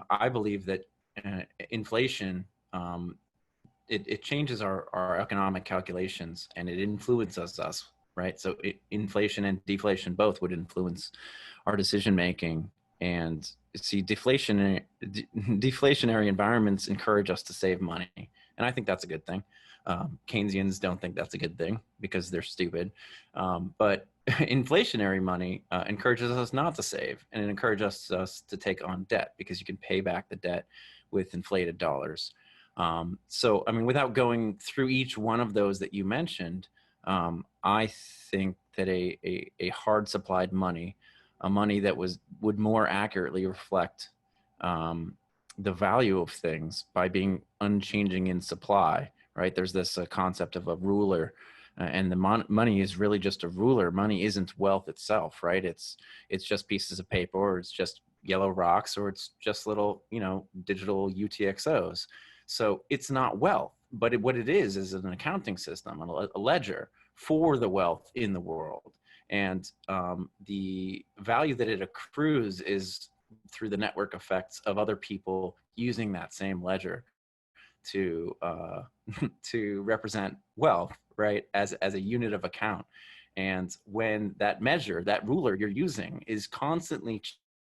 I believe that inflation, it changes our economic calculations, and it influences us, right? So inflation and deflation both would influence our decision making. And see, deflationary environments encourage us to save money, and I think that's a good thing. Keynesians don't think that's a good thing because they're stupid. But inflationary money encourages us not to save, and it encourages us to take on debt because you can pay back the debt with inflated dollars. So, I mean, without going through each one of those that you mentioned, I think that a hard supplied money, a money that would more accurately reflect the value of things by being unchanging in supply, right? There's this concept of a ruler, and the money is really just a ruler. Money isn't wealth itself, right? It's just pieces of paper, or it's just yellow rocks, or it's just little, digital UTXOs. So it's not wealth, but what it is an accounting system, a ledger for the wealth in the world. And the value that it accrues is through the network effects of other people using that same ledger to to represent wealth, right, as a unit of account. And when that measure, that ruler you're using, is constantly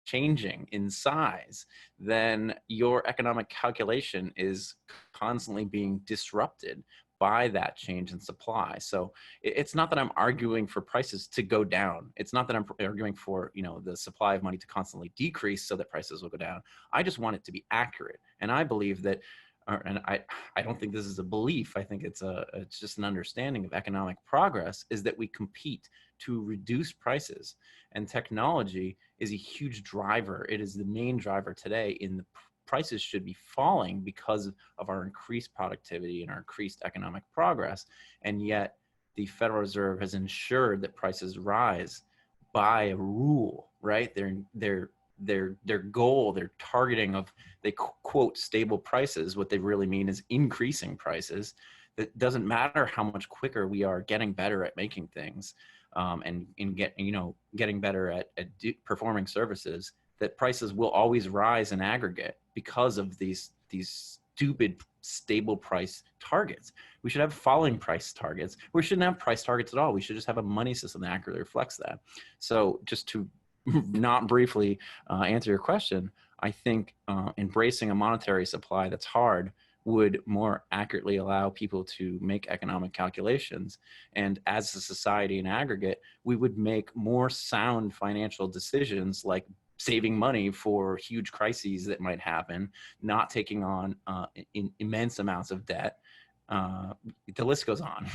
changing in size, then your economic calculation is constantly being disrupted by that change in supply. So it's not that I'm arguing for prices to go down. It's not that I'm arguing for, the supply of money to constantly decrease so that prices will go down. I just want it to be accurate. And I believe that, and I don't think this is a belief. I think it's just an understanding of economic progress, is that we compete to reduce prices, and technology is a huge driver. It is the main driver today in the prices should be falling because of our increased productivity and our increased economic progress. And yet the Federal Reserve has ensured that prices rise by a rule, right? Their goal, their targeting of, they quote stable prices. What they really mean is increasing prices. That doesn't matter how much quicker we are getting better at making things, and getting better at performing services, that prices will always rise in aggregate because of these stupid stable price targets. We should have falling price targets. We shouldn't have price targets at all. We should just have a money system that accurately reflects that. So just to not briefly answer your question, I think embracing a monetary supply that's hard would more accurately allow people to make economic calculations. And as a society in aggregate, we would make more sound financial decisions, like saving money for huge crises that might happen, not taking on immense amounts of debt. The list goes on.